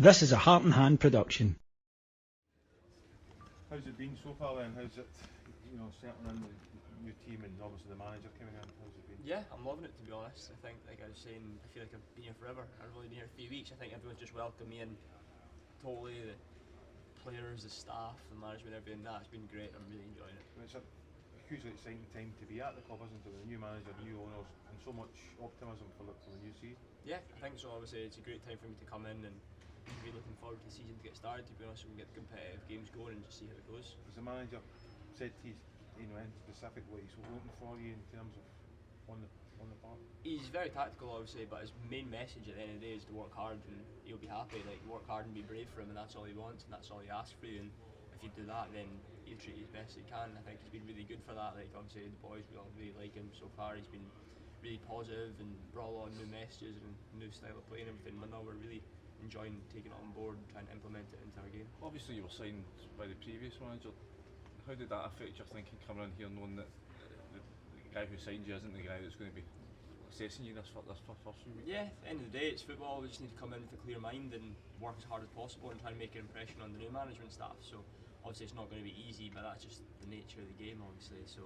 This is a Heart and Hand production. How's it been so far then? How's it, settling in the new team and obviously the manager coming in? How's it been? Yeah, I'm loving it, to be honest. I think, like I was saying, I feel like I've been here forever. I've only been here 3 weeks. I think everyone's just welcomed me in totally. The players, the staff, the management, everything. That's been great. I'm really enjoying it. Well, it's a hugely exciting time to be at the club, isn't it? With the new manager, new owners, and so much optimism for the new season. Yeah, I think so. Obviously, it's a great time for me to come in and be looking forward to the season to get started. To be honest, we can get the competitive games going and just see how it goes. Has the manager said to you, in specific what he's looking for you in terms of on the park? He's very tactical, obviously, but his main message at the end of the day is to work hard and he'll be happy. Like, work hard and be brave for him, and that's all he wants and that's all he asks for you. And if you do that, then he'll treat you as best he can. I think he's been really good for that. Like, obviously, the boys, we all really like him so far. He's been really positive and brought on new messages and new style of play and everything. But now we're really enjoying taking it on board and trying to implement it into our game. Obviously you were signed by the previous manager. How did that affect your thinking coming in here, knowing that the guy who signed you isn't the guy that's going to be assessing you this first few weeks? Yeah, at the end of the day it's football. We just need to come in with a clear mind and work as hard as possible and try and make an impression on the new management staff. So obviously it's not going to be easy, but that's just the nature of the game, obviously. So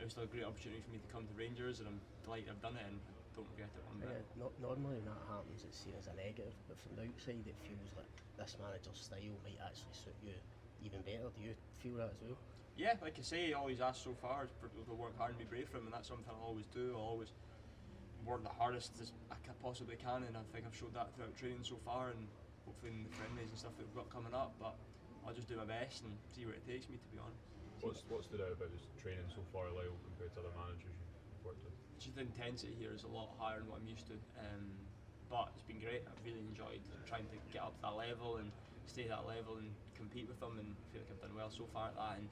it was still a great opportunity for me to come to Rangers, and I'm delighted I've done it and don't regret it one bit. Normally when that happens it's seen as a negative, but from the outside it feels like this manager's style might actually suit you even better. Do you feel that as well? Yeah, like I say, I always ask so far for people to work hard and be brave for him, and that's something I'll always do. I'll always work the hardest as I possibly can, and I think I've showed that throughout training so far, and hopefully in the friendlies and stuff that we've got coming up. But I'll just do my best and see where it takes me, to be honest. What's stood out about his training so far, Lyall, compared to other managers you've worked with? Just the intensity here is a lot higher than what I'm used to, but it's been great. I've really enjoyed trying to get up to that level and stay at that level and compete with them, and feel like I've done well so far at that. And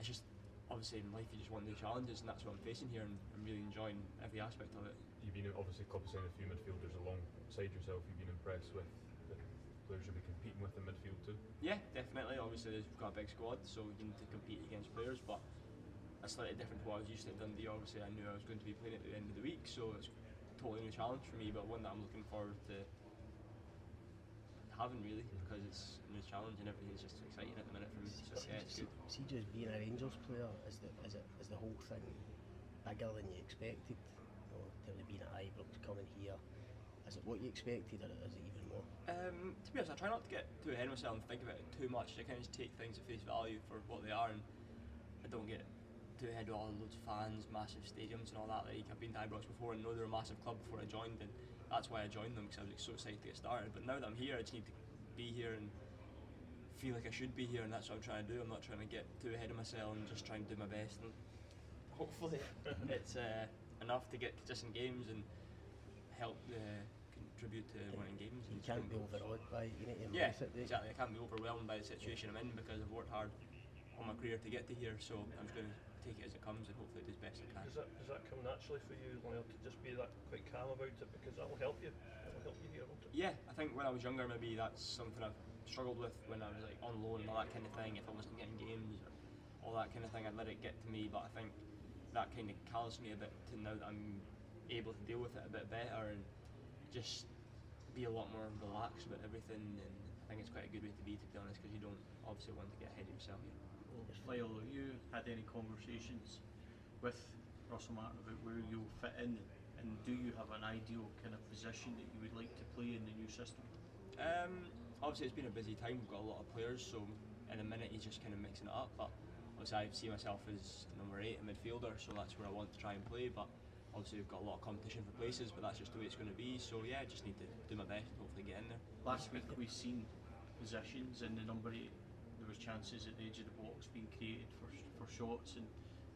it's just, obviously in life you just want new challenges, and that's what I'm facing here, and I'm really enjoying every aspect of it. You've been obviously club signed a few midfielders alongside yourself. You've been impressed with the players you'll be competing with in midfield too? Yeah, definitely. Obviously we've got a big squad, so we need to compete against players, but it's slightly different to what I was used to at Dundee. Obviously I knew I was going to be playing at the end of the week, so it's a totally new challenge for me, but one that I'm looking forward to having, really, because it's a new challenge and everything's just exciting at the minute for me. So yeah, it's good. See, just being a Rangers player, is the whole thing bigger than you expected? To being at Ibrox, coming here, is it what you expected, or is it even more? To be honest, I try not to get too ahead of myself and think about it too much. I kind of just take things at face value for what they are, and I don't get too ahead with all loads of fans, massive stadiums and all that. Like, I've been to Ibrox before and know they're a massive club before I joined, and that's why I joined them, because I was so excited to get started. But now that I'm here, I just need to be here and feel like I should be here, and that's what I'm trying to do. I'm not trying to get too ahead of myself and just trying to do my best, and hopefully it's enough to get consistent games and help contribute to winning games. You can't be overawed by it, you need to yeah, embrace it. exactly. I can't be overwhelmed by the situation I'm in, because I've worked hard on my career to get to here, so I'm just going to take it as it comes and hopefully do as best I can. Does that come naturally for you, Lyall, to just be that quite calm about it, because that will help you? It will help you here, won't it? Yeah, I think when I was younger, maybe that's something I've struggled with when I was like on loan and all that kind of thing. If I wasn't getting games or all that kind of thing, I'd let it get to me. But I think that kind of calloused me a bit to now that I'm able to deal with it a bit better and just be a lot more relaxed about everything. And I think it's quite a good way to be honest, because you don't obviously want to get ahead of yourself here. Lyall, have you had any conversations with Russell Martin about where you'll fit in, and do you have an ideal kind of position that you would like to play in the new system? Obviously it's been a busy time, we've got a lot of players, so in a minute he's just kind of mixing it up, but obviously I see myself as number 8, a midfielder, so that's where I want to try and play. But obviously we've got a lot of competition for places, but that's just the way it's going to be, so yeah, I just need to do my best and hopefully get in there. Last week we've seen positions in the number 8, there was chances at the edge of the box being created for shots, and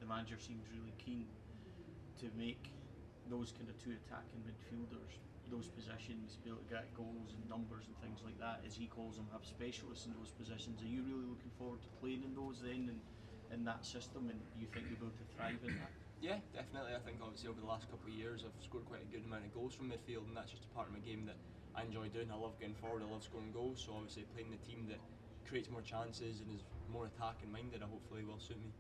the manager seems really keen to make those kind of 2 attacking midfielders, those positions, be able to get goals and numbers and things like that, as he calls them, have specialists in those positions. Are you really looking forward to playing in those then, and in that system, and you think you'll be able to thrive in that? Yeah, definitely. I think obviously over the last couple of years I've scored quite a good amount of goals from midfield, and that's just a part of my game that I enjoy doing. I love getting forward, I love scoring goals, so obviously playing in a team that creates more chances and is more attacking minded, I hopefully will suit me.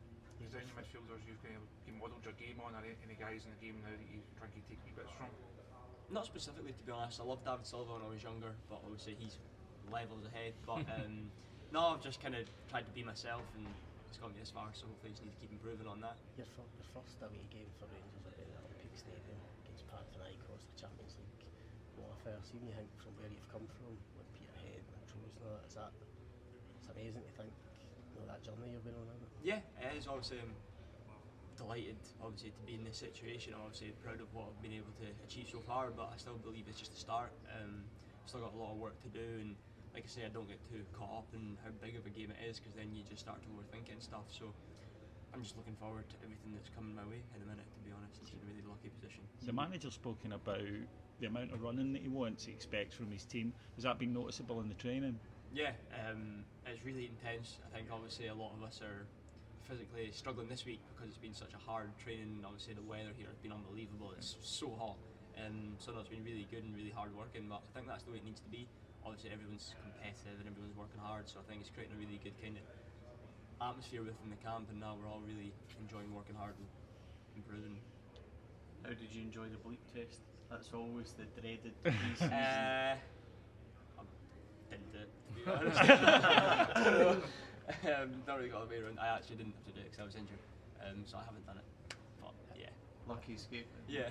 Is there any midfielders you've kind of modelled your game on, or any guys in the game now that you think you take wee bits from? Not specifically, to be honest. I loved David Silva when I was younger, but obviously he's levels ahead. But no, I've just kind of tried to be myself, and it's got me this far. So hopefully, I just need to keep improving on that. Your first away game for Rangers at the Olympic Stadium against Panathinaikos, the Champions League qualifier. See when you think from where you've come from, with Peterhead and Montrose and all that, it's amazing to think, that journey you've been on, isn't it? Yeah, it is. Obviously, I'm delighted, obviously, to be in this situation. I'm obviously proud of what I've been able to achieve so far, but I still believe it's just the start. Still got a lot of work to do, and like I say, I don't get too caught up in how big of a game it is, because then you just start to overthink it and stuff. So I'm just looking forward to everything that's coming my way in a minute, to be honest. It's in a really lucky position. The manager's spoken about the amount of running that he wants, he expects from his team. Has that been noticeable in the training? Yeah, it's really intense. I think obviously a lot of us are physically struggling this week because it's been such a hard training. Obviously the weather here has been unbelievable. It's so hot, so no, it's been really good and really hard working. But I think that's the way it needs to be. Obviously everyone's competitive and everyone's working hard, so I think it's creating a really good kind of atmosphere within the camp, and now we're all really enjoying working hard and improving. How did you enjoy the bleep test? That's always the dreaded pre-season. I didn't do it, to be honest. Not really got the way around. I actually didn't have to do it because I was injured, so I haven't done it. But yeah. Lucky escape. Yeah.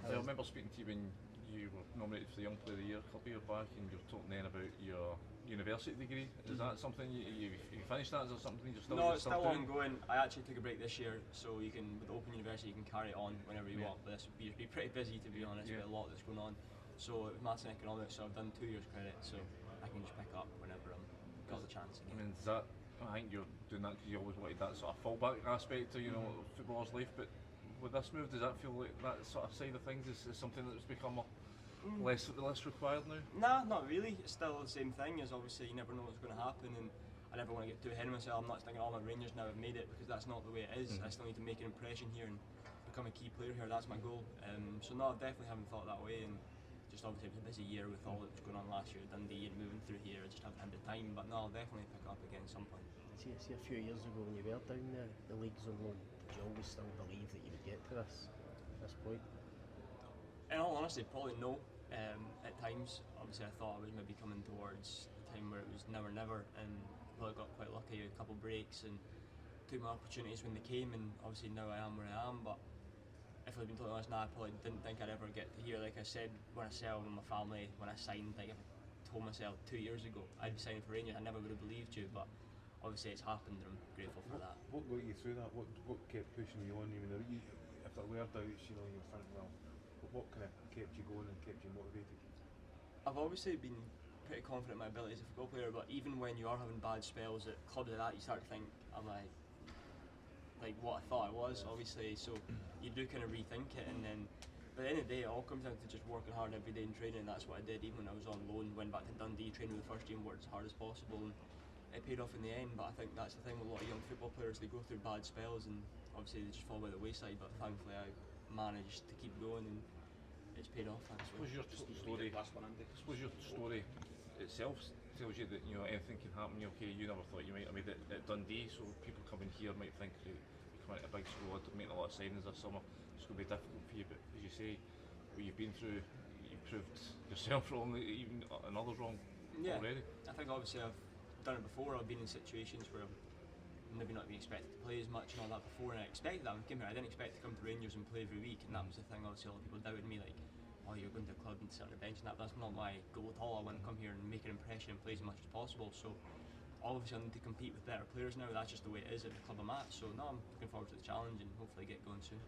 I remember speaking to you when you were nominated for the Young Player of the Year a couple of years back, and you were talking then about your university degree. Is that something you finished that? Is that something you're still No, it's still doing? ongoing. I actually took a break this year, so you can, with Open University, you can carry it on whenever you want. But this would be pretty busy, to be honest, with a lot that's going on. So with maths and economics, so I've done 2 years credit, so I can just pick up whenever I'm got the chance. I mean, is that? I think you're doing that because you always wanted that sort of fallback aspect to footballer's life. But with this move, does that feel like that sort of side of things is something that's become less required now? Nah, not really. It's still the same thing. As obviously you never know what's going to happen, and I never want to get too ahead of myself. I'm not thinking, my Rangers now have made it, because that's not the way it is. I still need to make an impression here and become a key player here. That's my goal. So no, I definitely haven't thought that way, and just obviously it was a busy year with all that was going on last year at Dundee and moving through here. I just haven't had the time, but no, I'll definitely pick up again at some point. See a few years ago when you were down the leagues on loan, did you always still believe that you would get to this point? In all honesty, probably no. At times, obviously I thought I was maybe coming towards the time where it was never never, and probably got quite lucky with a couple of breaks and took my opportunities when they came, and obviously now I am where I am. But if I've been totally honest, I probably didn't think I'd ever get to here. Like I said, when I settled with my family, when I signed, like I told myself 2 years ago I'd be signing for Rangers, I never would have believed you, but obviously it's happened and I'm grateful for that. What got you through that? What kept pushing you on? If there were doubts, you were thinking, well, what kind of kept you going and kept you motivated? I've obviously been pretty confident in my ability as a football player, but even when you are having bad spells at clubs like that, you start to think, am I like what I thought I was, obviously, so you do kind of rethink it, and then but at the end of the day it all comes down to just working hard every day in training, and that's what I did. Even when I was on loan, went back to Dundee, trained with the first team, worked as hard as possible, and it paid off in the end. But I think that's the thing with a lot of young football players, they go through bad spells and obviously they just fall by the wayside, but thankfully I managed to keep going and it's paid off. I suppose your story itself tells you that anything can happen. Okay, you never thought you might have made it at Dundee, so people coming here might think you come into a big squad, making a lot of signings this summer. It's going to be difficult for you, but as you say, what you've been through, you've proved yourself wrong, even and others wrong already. I think obviously I've done it before. I've been in situations where I've maybe not been expected to play as much and all that before, and I expected that. When I came here, I didn't expect to come to Rangers and play every week, and that was the thing. Obviously, a lot of people doubted me, like, oh, you're going to a club and sit on the bench, and that's not my goal at all. I want to come here and make an impression and play as much as possible. So obviously I need to compete with better players now. That's just the way it is at the club I'm at. So no, I'm looking forward to the challenge and hopefully get going soon.